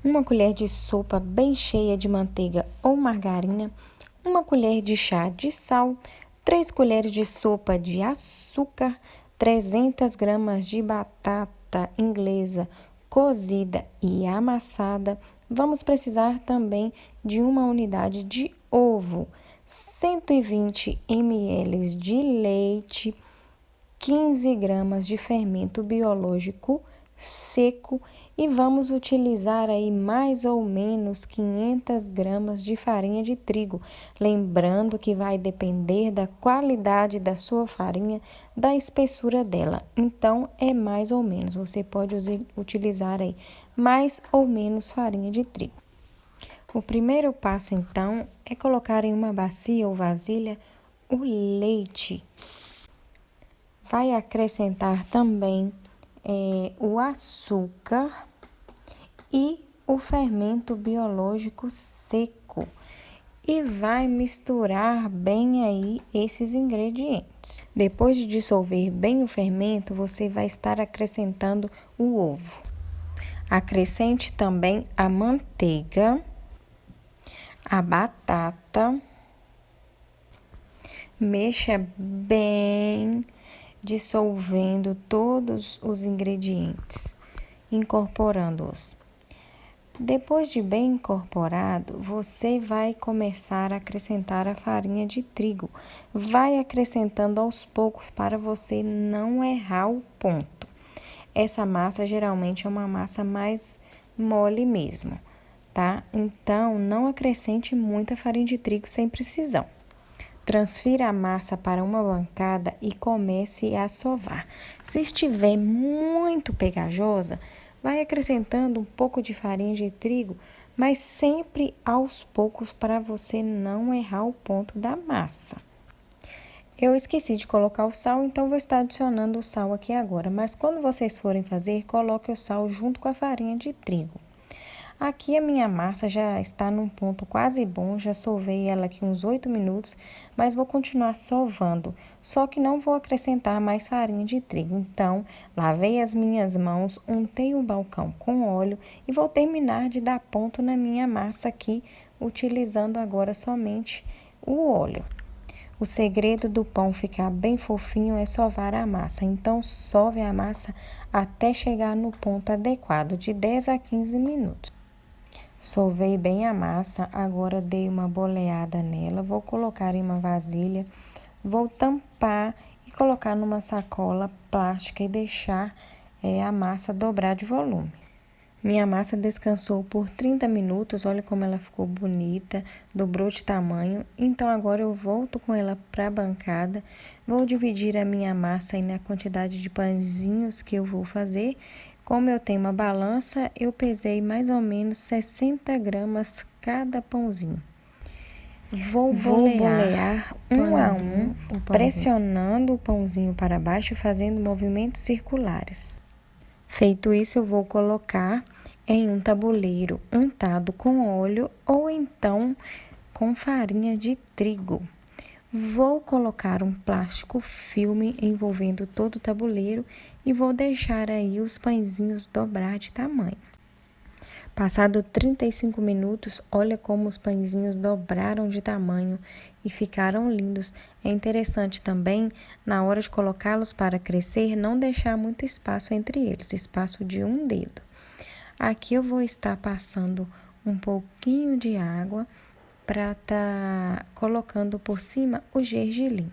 uma colher de sopa bem cheia de manteiga ou margarina, uma colher de chá de sal, 3 colheres de sopa de açúcar, 300 gramas de batata inglesa cozida e amassada. Vamos precisar também de uma unidade de ovo, 120 ml de leite, 15 gramas de fermento biológico seco e vamos utilizar aí mais ou menos 500 gramas de farinha de trigo. Lembrando que vai depender da qualidade da sua farinha, da espessura dela. Então, é mais ou menos. Você pode utilizar aí mais ou menos farinha de trigo. O primeiro passo, então, é colocar em uma bacia ou vasilha o leite. Vai acrescentar também o açúcar e o fermento biológico seco e vai misturar bem aí esses ingredientes. Depois de dissolver bem o fermento, você vai estar acrescentando o ovo. Acrescente também a manteiga, a batata, mexa bem, dissolvendo todos os ingredientes, incorporando-os. Depois de bem incorporado, você vai começar a acrescentar a farinha de trigo. Vai acrescentando aos poucos para você não errar o ponto. Essa massa geralmente é uma massa mais mole mesmo, tá? Então, não acrescente muita farinha de trigo sem precisão. Transfira a massa para uma bancada e comece a sovar. Se estiver muito pegajosa, vai acrescentando um pouco de farinha de trigo, mas sempre aos poucos para você não errar o ponto da massa. Eu esqueci de colocar o sal, então vou estar adicionando o sal aqui agora. Mas quando vocês forem fazer, coloque o sal junto com a farinha de trigo. Aqui a minha massa já está num ponto quase bom, já sovei ela aqui uns 8 minutos, mas vou continuar sovando, só que não vou acrescentar mais farinha de trigo. Então, lavei as minhas mãos, untei o balcão com óleo e vou terminar de dar ponto na minha massa aqui, utilizando agora somente o óleo. O segredo do pão ficar bem fofinho é sovar a massa, então sove a massa até chegar no ponto adequado, de 10 a 15 minutos. Sovei bem a massa, agora dei uma boleada nela, vou colocar em uma vasilha, vou tampar e colocar numa sacola plástica e deixar a massa dobrar de volume. Minha massa descansou por 30 minutos, olha como ela ficou bonita, dobrou de tamanho. Então, agora eu volto com ela para a bancada, vou dividir a minha massa aí na quantidade de pãezinhos que eu vou fazer. Como eu tenho uma balança, eu pesei mais ou menos 60 gramas cada pãozinho. Vou bolear um a um, pressionando o pãozinho para baixo e fazendo movimentos circulares. Feito isso, eu vou colocar em um tabuleiro untado com óleo ou então com farinha de trigo. Vou colocar um plástico filme envolvendo todo o tabuleiro e vou deixar aí os pãezinhos dobrar de tamanho. Passado 35 minutos, olha como os pãezinhos dobraram de tamanho e ficaram lindos. É interessante também, na hora de colocá-los para crescer, não deixar muito espaço entre eles, espaço de um dedo. Aqui eu vou estar passando um pouquinho de água para estar colocando por cima o gergelim.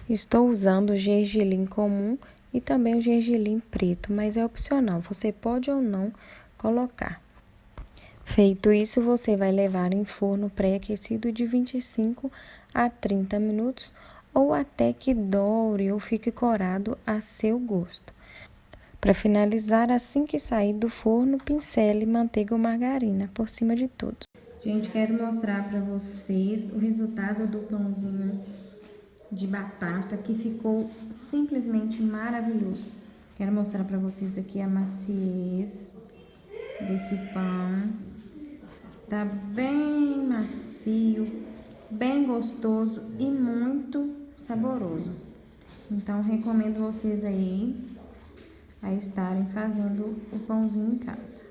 Estou usando o gergelim comum e também o gergelim preto, mas é opcional, você pode ou não colocar. Feito isso, você vai levar em forno pré-aquecido de 25 a 30 minutos ou até que doure ou fique corado a seu gosto. Para finalizar, assim que sair do forno, pincele manteiga ou margarina por cima de tudo. Gente, quero mostrar para vocês o resultado do pãozinho de batata, que ficou simplesmente maravilhoso. Quero mostrar para vocês aqui a maciez desse pão. Tá bem macio, bem gostoso e muito saboroso. Então, recomendo vocês aí a estarem fazendo o pãozinho em casa.